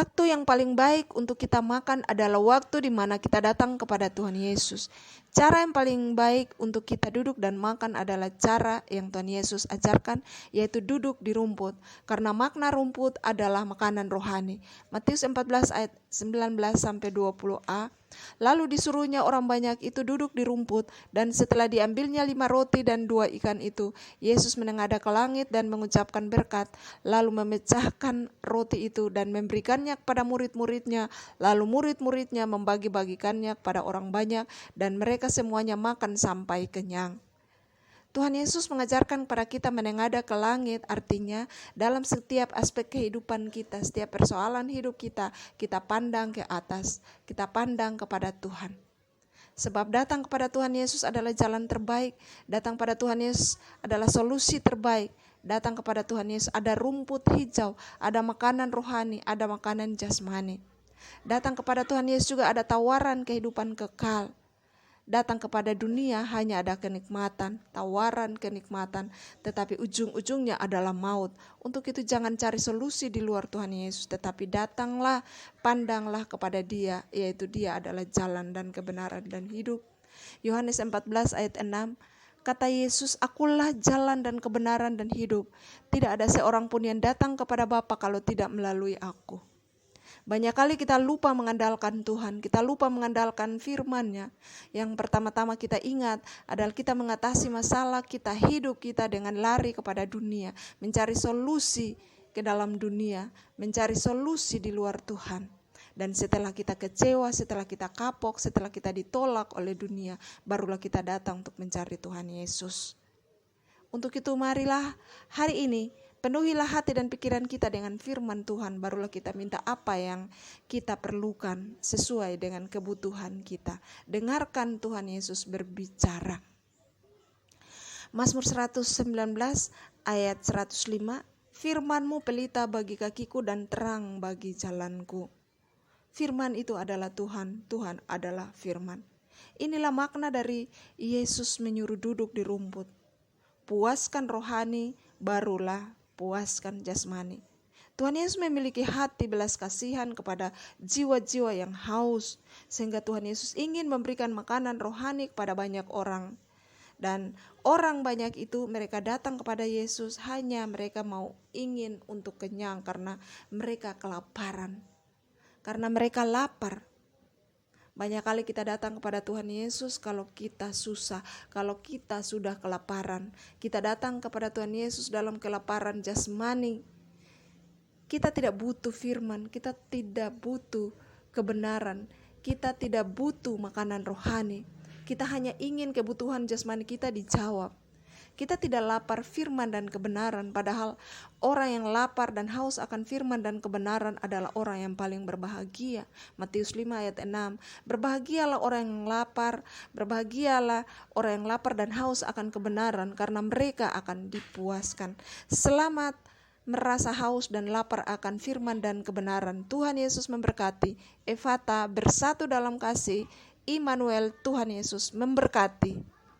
Waktu yang paling baik untuk kita makan adalah waktu di mana kita datang kepada Tuhan Yesus. Cara yang paling baik untuk kita duduk dan makan adalah cara yang Tuhan Yesus ajarkan, yaitu duduk di rumput. Karena makna rumput adalah makanan rohani. Matius 14 ayat 19-20a. Lalu disuruhnya orang banyak itu duduk di rumput, dan setelah diambilnya 5 roti dan 2 ikan itu, Yesus menengadah ke langit dan mengucapkan berkat, lalu memecahkan roti itu dan memberikannya kepada murid-muridnya, lalu murid-muridnya membagi-bagikannya kepada orang banyak, dan mereka semuanya makan sampai kenyang. Tuhan Yesus mengajarkan kepada kita menengadah ke langit, artinya dalam setiap aspek kehidupan kita, setiap persoalan hidup kita, kita pandang ke atas, kita pandang kepada Tuhan. Sebab datang kepada Tuhan Yesus adalah jalan terbaik, datang pada Tuhan Yesus adalah solusi terbaik, datang kepada Tuhan Yesus ada rumput hijau, ada makanan rohani, ada makanan jasmani. Datang kepada Tuhan Yesus juga ada tawaran kehidupan kekal. Datang kepada dunia hanya ada kenikmatan, tawaran kenikmatan, tetapi ujung-ujungnya adalah maut. Untuk itu jangan cari solusi di luar Tuhan Yesus, tetapi datanglah, pandanglah kepada Dia, yaitu Dia adalah jalan dan kebenaran dan hidup. Yohanes 14 ayat 6, kata Yesus, akulah jalan dan kebenaran dan hidup. Tidak ada seorang pun yang datang kepada Bapa kalau tidak melalui aku. Banyak kali kita lupa mengandalkan Tuhan, kita lupa mengandalkan firman-Nya. Yang pertama-tama kita ingat adalah kita mengatasi masalah kita, hidup kita dengan lari kepada dunia, mencari solusi ke dalam dunia, mencari solusi di luar Tuhan. Dan setelah kita kecewa, setelah kita kapok, setelah kita ditolak oleh dunia, barulah kita datang untuk mencari Tuhan Yesus. Untuk itu marilah hari ini, penuhilah hati dan pikiran kita dengan firman Tuhan, barulah kita minta apa yang kita perlukan sesuai dengan kebutuhan kita. Dengarkan Tuhan Yesus berbicara. Mazmur 119 ayat 105, firman-Mu pelita bagi kakiku dan terang bagi jalanku. Firman itu adalah Tuhan, Tuhan adalah firman. Inilah makna dari Yesus menyuruh duduk di rumput. Puaskan rohani, barulah puaskan jasmani. Tuhan Yesus memiliki hati belas kasihan kepada jiwa-jiwa yang haus, sehingga Tuhan Yesus ingin memberikan makanan rohani kepada banyak orang. Dan orang banyak itu mereka datang kepada Yesus hanya mereka mau ingin untuk kenyang karena mereka kelaparan, karena mereka lapar. Banyak kali kita datang kepada Tuhan Yesus kalau kita susah, kalau kita sudah kelaparan. Kita datang kepada Tuhan Yesus dalam kelaparan jasmani. Kita tidak butuh firman, kita tidak butuh kebenaran, kita tidak butuh makanan rohani. Kita hanya ingin kebutuhan jasmani kita dijawab. Kita tidak lapar firman dan kebenaran, padahal orang yang lapar dan haus akan firman dan kebenaran adalah orang yang paling berbahagia. Matius 5 ayat 6, berbahagialah orang yang lapar, berbahagialah orang yang lapar dan haus akan kebenaran, karena mereka akan dipuaskan. Selamat merasa haus dan lapar akan firman dan kebenaran. Tuhan Yesus memberkati. Efata, bersatu dalam kasih. Immanuel, Tuhan Yesus memberkati.